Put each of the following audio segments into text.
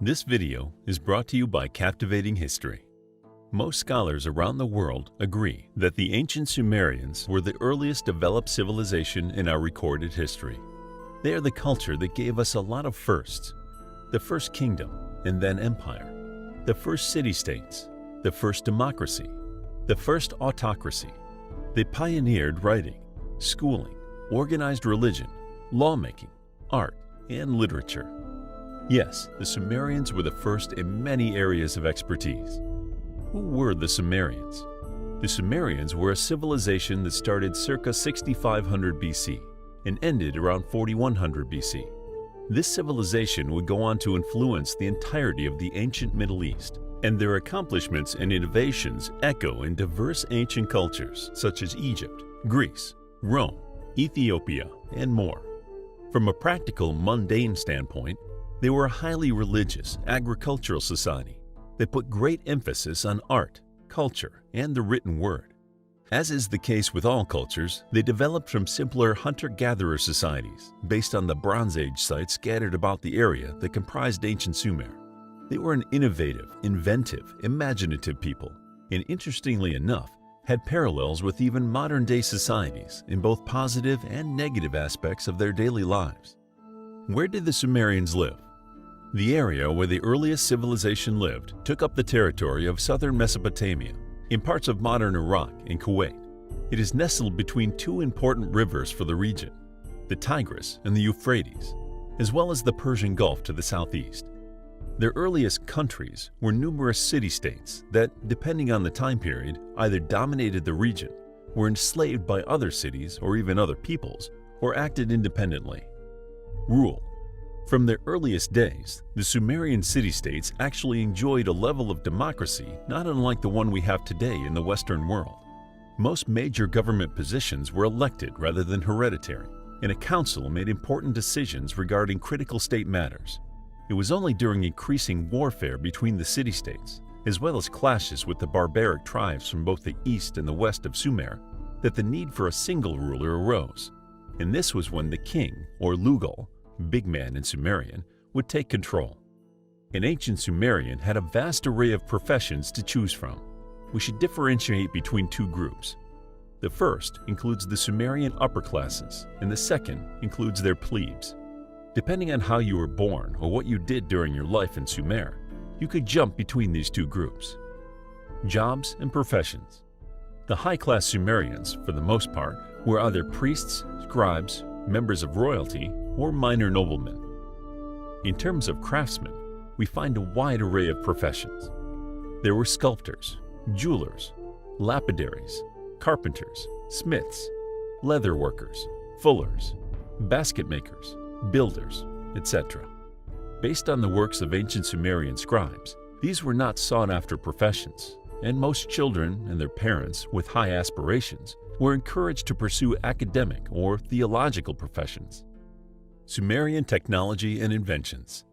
This video is brought to you by Captivating History. Most scholars around the world agree that the ancient Sumerians were the earliest developed civilization in our recorded history. They are the culture that gave us a lot of firsts: the first kingdom and then empire, the first city-states, the first democracy, the first autocracy. They pioneered writing, schooling, organized religion, lawmaking, art, and literature. Yes, the Sumerians were the first in many areas of expertise. Who were the Sumerians? The Sumerians were a civilization that started circa 6500 BC and ended around 4100 BC. This civilization would go on to influence the entirety of the ancient Middle East, and their accomplishments and innovations echo in diverse ancient cultures such as Egypt, Greece, Rome, Ethiopia, and more. From a practical, mundane standpoint, they were a highly religious, agricultural society that put great emphasis on art, culture, and the written word. As is the case with all cultures, they developed from simpler hunter-gatherer societies based on the Bronze Age sites scattered about the area that comprised ancient Sumer. They were an innovative, inventive, imaginative people, and interestingly enough, had parallels with even modern-day societies in both positive and negative aspects of their daily lives. Where did the Sumerians live? The area where the earliest civilization lived took up the territory of southern Mesopotamia, in parts of modern Iraq and Kuwait. It is nestled between two important rivers for the region, the Tigris and the Euphrates, as well as the Persian Gulf to the southeast. Their earliest countries were numerous city-states that, depending on the time period, either dominated the region, were enslaved by other cities or even other peoples, or acted independently. Rule. From their earliest days, the Sumerian city-states actually enjoyed a level of democracy not unlike the one we have today in the Western world. Most major government positions were elected rather than hereditary, and a council made important decisions regarding critical state matters. It was only during increasing warfare between the city-states, as well as clashes with the barbaric tribes from both the east and the west of Sumer, that the need for a single ruler arose, and this was when the king, or Lugal, big man in Sumerian, would take control. An ancient Sumerian had a vast array of professions to choose from. We should differentiate between two groups. The first includes the Sumerian upper classes, and the second includes their plebes. Depending on how you were born or what you did during your life in Sumer, you could jump between these two groups. Jobs and professions. The high-class Sumerians, for the most part, were either priests, scribes, members of royalty, or minor noblemen. In terms of craftsmen, we find a wide array of professions. There were sculptors, jewelers, lapidaries, carpenters, smiths, leather workers, fullers, basket makers, builders, etc. Based on the works of ancient Sumerian scribes, these were not sought-after professions, and most children and their parents with high aspirations were encouraged to pursue academic or theological professions. Sumerian technology and inventions.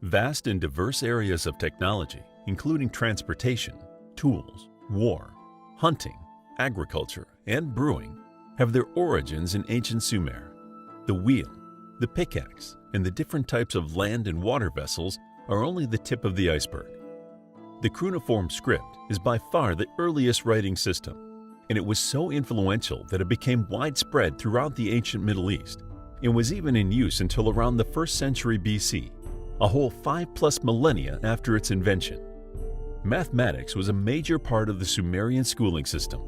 Vast and diverse areas of technology, including transportation, tools, war, hunting, agriculture, and brewing, have their origins in ancient Sumer. The wheel, the pickaxe, and the different types of land and water vessels are only the tip of the iceberg. The cuneiform script is by far the earliest writing system, and it was so influential that it became widespread throughout the ancient Middle East and was even in use until around the 1st century BC, a whole 5+ millennia after its invention. Mathematics was a major part of the Sumerian schooling system.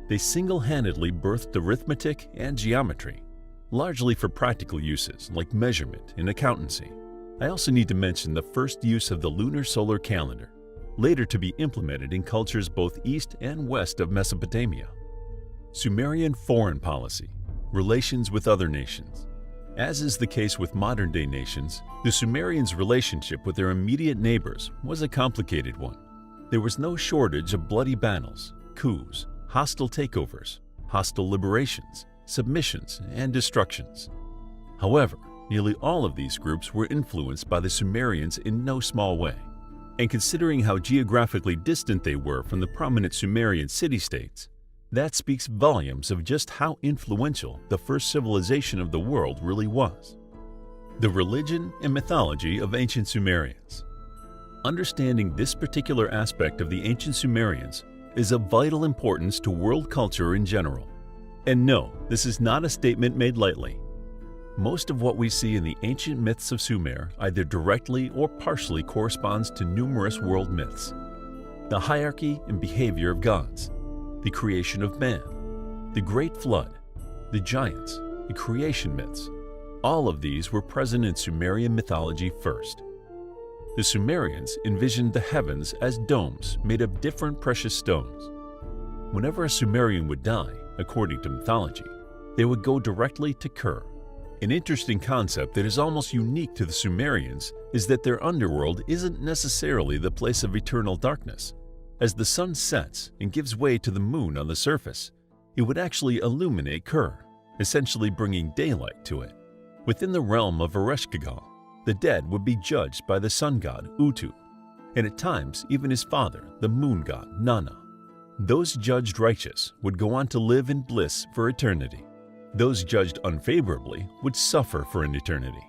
They single-handedly birthed arithmetic and geometry, largely for practical uses like measurement and accountancy. I also need to mention the first use of the lunar solar calendar, later to be implemented in cultures both east and west of Mesopotamia. Sumerian foreign policy, relations with other nations. As is the case with modern-day nations, the Sumerians' relationship with their immediate neighbors was a complicated one. There was no shortage of bloody battles, coups, hostile takeovers, hostile liberations, submissions, and destructions. However, nearly all of these groups were influenced by the Sumerians in no small way. And considering how geographically distant they were from the prominent Sumerian city-states, that speaks volumes of just how influential the first civilization of the world really was. The religion and mythology of ancient Sumerians. Understanding this particular aspect of the ancient Sumerians is of vital importance to world culture in general. And no, this is not a statement made lightly. Most of what we see in the ancient myths of Sumer either directly or partially corresponds to numerous world myths. The hierarchy and behavior of gods, the creation of man, the Great Flood, the giants, the creation myths, all of these were present in Sumerian mythology first. The Sumerians envisioned the heavens as domes made of different precious stones. Whenever a Sumerian would die, according to mythology, they would go directly to Ker. An interesting concept that is almost unique to the Sumerians is that their underworld isn't necessarily the place of eternal darkness. As the sun sets and gives way to the moon on the surface, it would actually illuminate Ker, essentially bringing daylight to it. Within the realm of Ereshkigal, the dead would be judged by the sun god Utu, and at times even his father, the moon god Nana. Those judged righteous would go on to live in bliss for eternity. Those judged unfavorably would suffer for an eternity.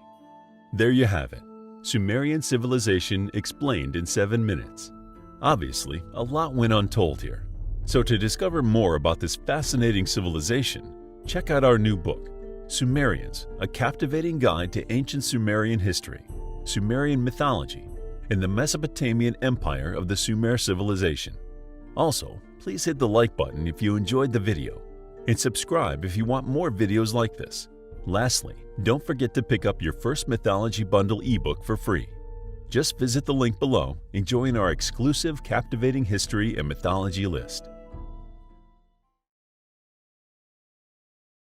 There you have it, Sumerian civilization explained in 7 minutes. Obviously, a lot went untold here. So to discover more about this fascinating civilization, check out our new book, Sumerians, A Captivating Guide to Ancient Sumerian History, Sumerian Mythology, and the Mesopotamian Empire of the Sumer Civilization. Also, please hit the like button if you enjoyed the video, and subscribe if you want more videos like this. Lastly, don't forget to pick up your first Mythology Bundle ebook for free. Just visit the link below and join our exclusive Captivating History and Mythology list.